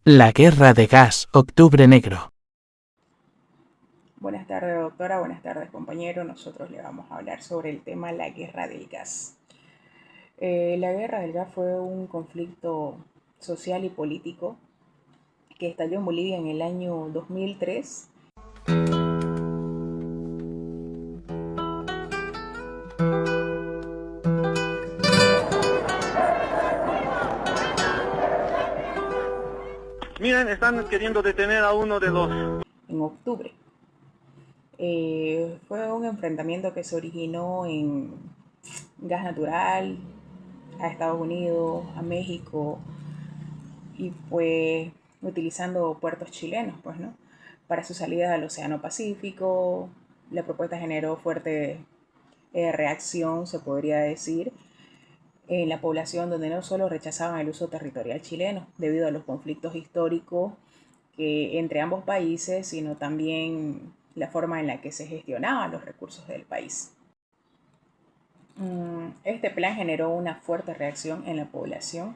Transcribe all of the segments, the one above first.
La guerra de gas, Octubre Negro. Buenas tardes, doctora. Buenas tardes, compañero. Nosotros le vamos a hablar sobre el tema la guerra del gas. La guerra del gas fue un conflicto social y político que estalló en Bolivia en el año 2003. Miren, están queriendo detener a uno de los... En octubre. Fue un enfrentamiento que se originó en gas natural a Estados Unidos, a México, y pues utilizando puertos chilenos, pues, ¿no? Para su salida al Océano Pacífico. La propuesta generó fuerte reacción, se podría decir, en la población, donde no solo rechazaban el uso territorial chileno debido a los conflictos históricos que entre ambos países, sino también la forma en la que se gestionaban los recursos del país. Este plan generó una fuerte reacción en la población,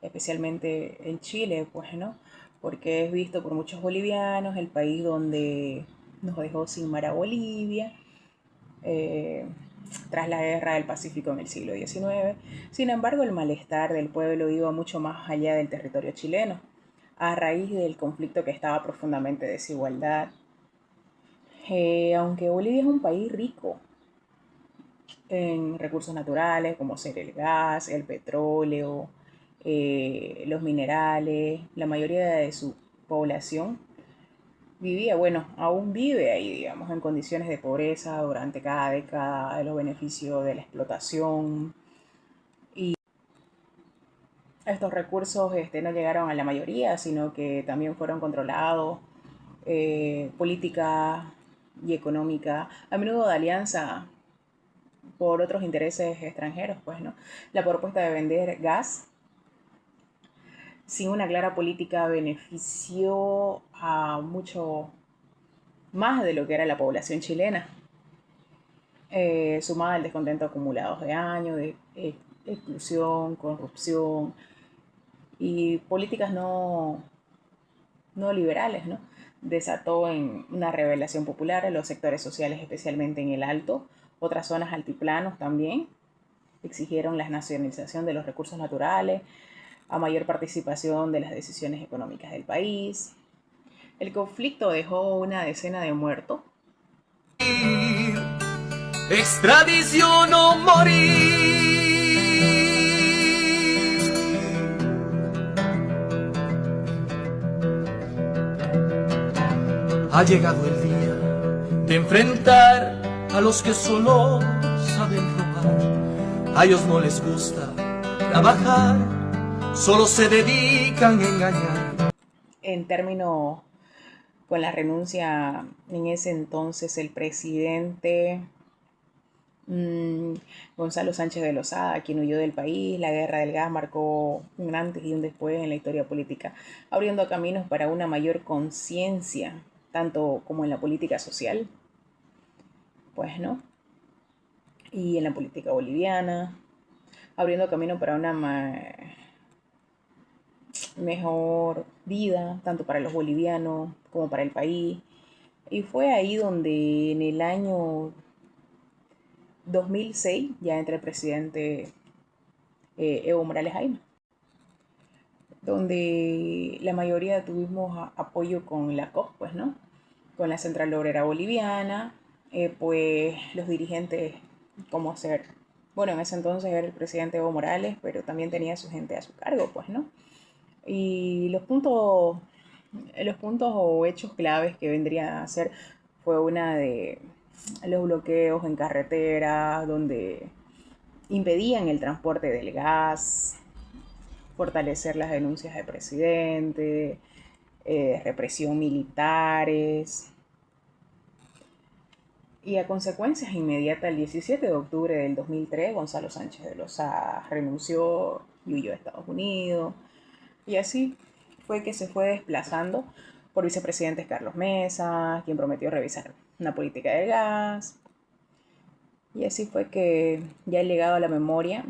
especialmente en Chile, pues, ¿no? Porque es visto por muchos bolivianos el país donde nos dejó sin mar a Bolivia, eh, tras la guerra del Pacífico en el siglo XIX. Sin embargo, el malestar del pueblo iba mucho más allá del territorio chileno, a raíz del conflicto que estaba profundamente desigualdad. Aunque Bolivia es un país rico en recursos naturales como ser el gas, el petróleo, los minerales, la mayoría de su población vivía, bueno, aún vive ahí, digamos, en condiciones de pobreza durante cada década, de los beneficios de la explotación. Y estos recursos no llegaron a la mayoría, sino que también fueron controlados política y económica, a menudo de alianza por otros intereses extranjeros, pues, ¿no? La propuesta de vender gas sin una clara política benefició a mucho más de lo que era la población chilena, sumada al descontento acumulado de años, de exclusión, corrupción y políticas no liberales, ¿no? Desató en una rebelión popular en los sectores sociales, especialmente en el Alto. Otras zonas altiplanos también exigieron la nacionalización de los recursos naturales, a mayor participación de las decisiones económicas del país. El conflicto dejó una decena de muertos. Extradición o morir. Ha llegado el día de enfrentar a los que solo saben robar. A ellos no les gusta trabajar, solo se dedican a engañar. En términos, con la renuncia en ese entonces el presidente Gonzalo Sánchez de Lozada, quien huyó del país. La guerra del gas marcó un antes y un después en la historia política, abriendo caminos para una mayor conciencia, tanto como en la política social, pues, ¿no? Y en la política boliviana, abriendo camino para una mejor vida, tanto para los bolivianos como para el país. Y fue ahí donde en el año 2006 ya entra el presidente Evo Morales Jaime, donde la mayoría tuvimos apoyo con la COP, pues, ¿no? Con la Central Obrera Boliviana, pues los dirigentes, como ser, bueno, en ese entonces era el presidente Evo Morales, pero también tenía su gente a su cargo, pues, ¿no? Y los puntos o hechos claves que vendrían a ser fue una de los bloqueos en carretera, donde impedían el transporte del gas, fortalecer las denuncias del presidente, represión militares. Y a consecuencias inmediatas, el 17 de octubre del 2003, Gonzalo Sánchez de Lozada renunció y huyó a Estados Unidos. Y así fue que se fue desplazando por vicepresidentes Carlos Mesa, quien prometió revisar una política del gas. Y así fue que ya el legado a la memoria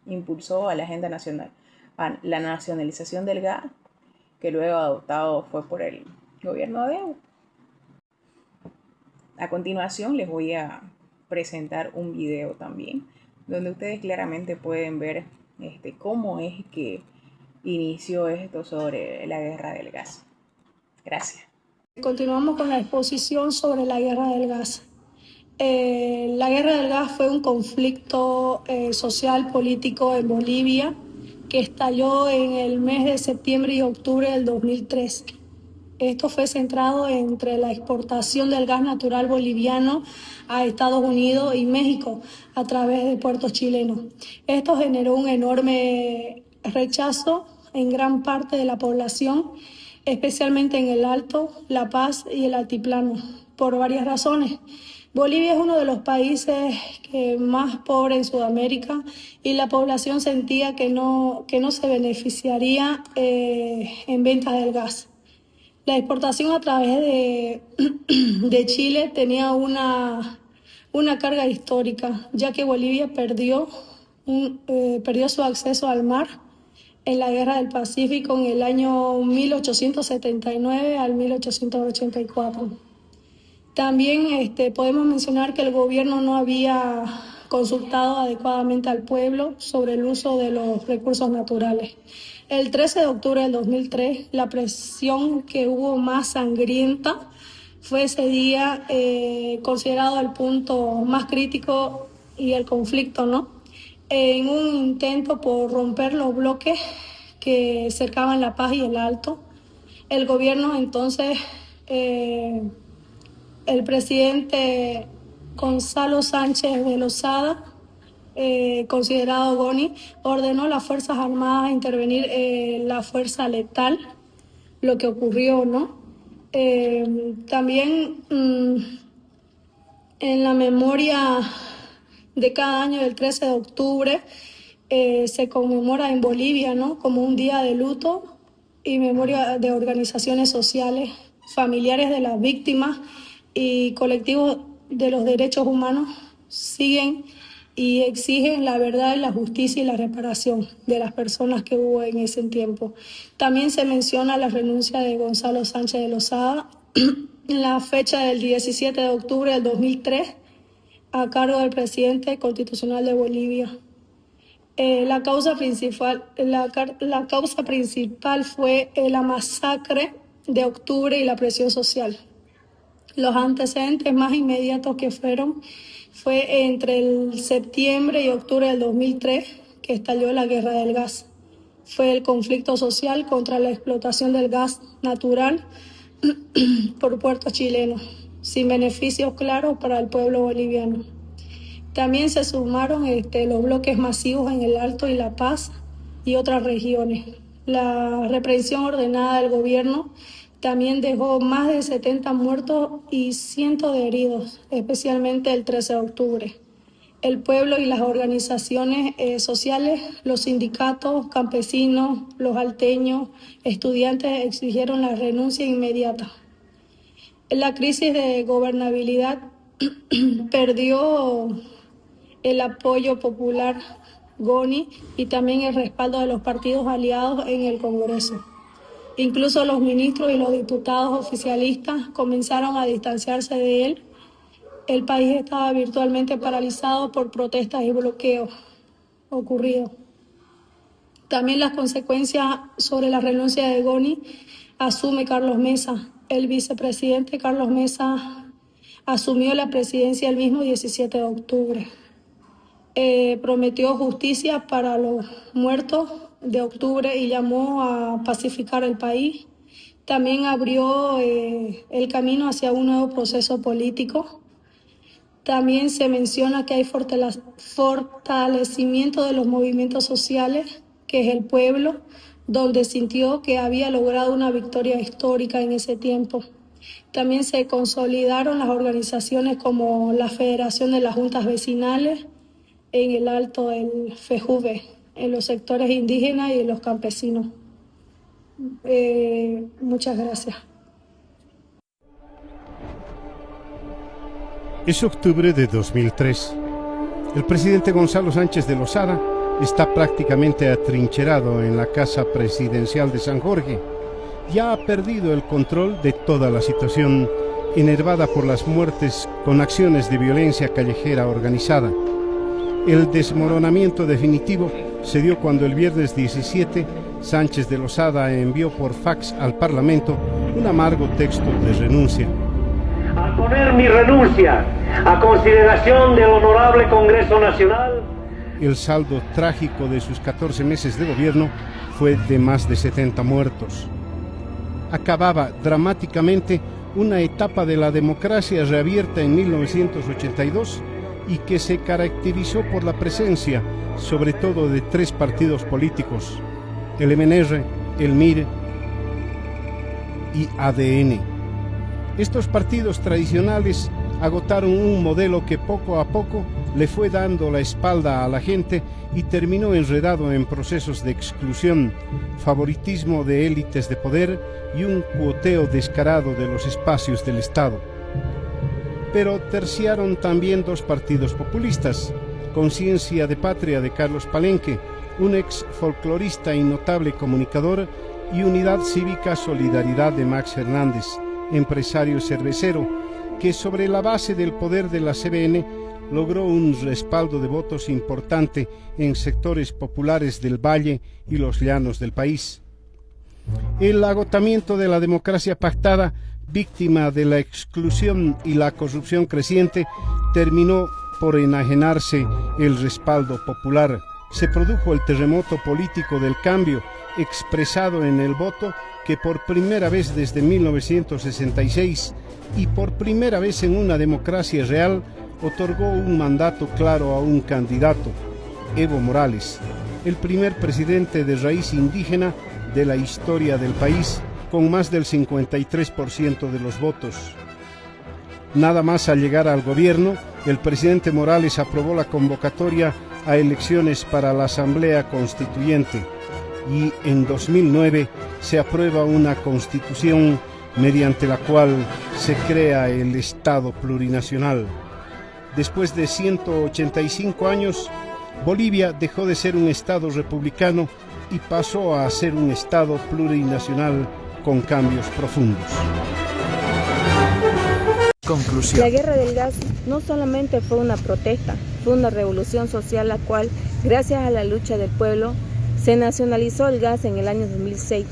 impulsó a la agenda nacional, a la nacionalización del gas que luego adoptado fue por el gobierno de Evo. A continuación les voy a presentar un video también, donde ustedes claramente pueden ver cómo es que inició esto sobre la guerra del gas. Gracias. Continuamos con la exposición sobre la guerra del gas. La guerra del gas fue un conflicto social, político en Bolivia que estalló en el mes de septiembre y octubre del 2003. Esto fue centrado entre la exportación del gas natural boliviano a Estados Unidos y México a través de puertos chilenos. Esto generó un enorme rechazo en gran parte de la población, especialmente en el Alto, La Paz y el Altiplano, por varias razones. Bolivia es uno de los países más pobres en Sudamérica y la población sentía que no se beneficiaría en ventas del gas. La exportación a través de Chile tenía una carga histórica, ya que Bolivia perdió su acceso al mar en la Guerra del Pacífico en el año 1879 al 1884. También podemos mencionar que el gobierno no había consultado adecuadamente al pueblo sobre el uso de los recursos naturales. El 13 de octubre del 2003, la presión que hubo más sangrienta fue ese día considerado el punto más crítico y el conflicto, ¿no? En un intento por romper los bloques que cercaban La Paz y el Alto, el gobierno entonces, el presidente Gonzalo Sánchez de Lozada, considerado Goni, ordenó a las Fuerzas Armadas a intervenir la fuerza letal, lo que ocurrió, ¿no? También en la memoria de cada año del 13 de octubre se conmemora en Bolivia, ¿no?, como un día de luto y memoria de organizaciones sociales, familiares de las víctimas y colectivos de los derechos humanos siguen y exigen la verdad, la justicia y la reparación de las personas que hubo en ese tiempo. También se menciona la renuncia de Gonzalo Sánchez de Lozada en la fecha del 17 de octubre del 2003 a cargo del presidente constitucional de Bolivia. La causa principal fue la masacre de octubre y la presión social. Los antecedentes más inmediatos que fue entre el septiembre y octubre del 2003 que estalló la guerra del gas. Fue el conflicto social contra la explotación del gas natural por puertos chilenos, sin beneficios claros para el pueblo boliviano. También se sumaron los bloques masivos en el Alto y La Paz y otras regiones. La represión ordenada del gobierno también dejó más de 70 muertos y cientos de heridos, especialmente el 13 de octubre. El pueblo y las organizaciones sociales, los sindicatos, campesinos, los alteños, estudiantes exigieron la renuncia inmediata. La crisis de gobernabilidad perdió el apoyo popular Goni y también el respaldo de los partidos aliados en el Congreso. Incluso los ministros y los diputados oficialistas comenzaron a distanciarse de él. El país estaba virtualmente paralizado por protestas y bloqueos ocurridos. También las consecuencias sobre la renuncia de Goni asume Carlos Mesa. El vicepresidente Carlos Mesa asumió la presidencia el mismo 17 de octubre. Prometió justicia para los muertos de octubre y llamó a pacificar el país. También abrió el camino hacia un nuevo proceso político. También se menciona que hay fortalecimiento de los movimientos sociales, que es el pueblo, donde sintió que había logrado una victoria histórica en ese tiempo. También se consolidaron las organizaciones como la Federación de las Juntas Vecinales en el Alto del FEJUVE, en los sectores indígenas y en los campesinos. Muchas gracias. Es octubre de 2003. El presidente Gonzalo Sánchez de Lozada está prácticamente atrincherado en la Casa Presidencial de San Jorge, ya ha perdido el control de toda la situación, enervada por las muertes con acciones de violencia callejera organizada. El desmoronamiento definitivo se dio cuando el viernes 17 Sánchez de Lozada envió por fax al Parlamento un amargo texto de renuncia. Al poner mi renuncia a consideración del Honorable Congreso Nacional, el saldo trágico de sus 14 meses de gobierno fue de más de 70 muertos. Acababa dramáticamente una etapa de la democracia reabierta en 1982 y que se caracterizó por la presencia, sobre todo, de 3 partidos políticos: el MNR, el MIR y ADN. Estos partidos tradicionales agotaron un modelo que poco a poco le fue dando la espalda a la gente y terminó enredado en procesos de exclusión, favoritismo de élites de poder y un cuoteo descarado de los espacios del Estado. Pero terciaron también 2 partidos populistas: Conciencia de Patria de Carlos Palenque, un ex folclorista y notable comunicador, y Unidad Cívica Solidaridad de Max Hernández, empresario cervecero, que sobre la base del poder de la CBN logró un respaldo de votos importante en sectores populares del Valle y los llanos del país. El agotamiento de la democracia pactada, víctima de la exclusión y la corrupción creciente, terminó por enajenarse el respaldo popular. Se produjo el terremoto político del cambio, expresado en el voto, que por primera vez desde 1966 y por primera vez en una democracia real otorgó un mandato claro a un candidato, Evo Morales, el primer presidente de raíz indígena de la historia del país, con más del 53% de los votos. Nada más al llegar al gobierno, el presidente Morales aprobó la convocatoria a elecciones para la Asamblea Constituyente y en 2009 se aprueba una constitución mediante la cual se crea el Estado plurinacional. Después de 185 años, Bolivia dejó de ser un Estado republicano y pasó a ser un Estado plurinacional con cambios profundos. Conclusión. La guerra del gas no solamente fue una protesta, fue una revolución social la cual, gracias a la lucha del pueblo, se nacionalizó el gas en el año 2006.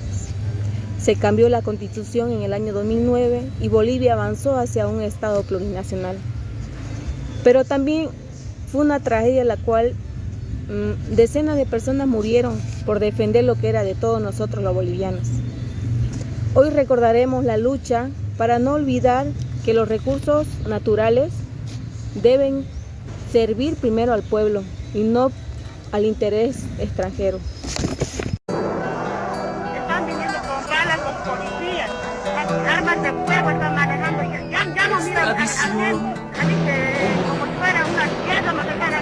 Se cambió la constitución en el año 2009 y Bolivia avanzó hacia un Estado plurinacional. Pero también fue una tragedia la cual decenas de personas murieron por defender lo que era de todos nosotros los bolivianos. Hoy recordaremos la lucha para no olvidar que los recursos naturales deben servir primero al pueblo y no al interés extranjero. Están viniendo con balas los policías, armas de fuego están manejando, ya no miran a gente como si fuera una guerra, nos están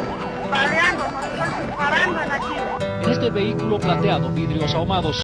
baleando, nos están disparando en aquí. En este vehículo plateado, vidrios ahumados,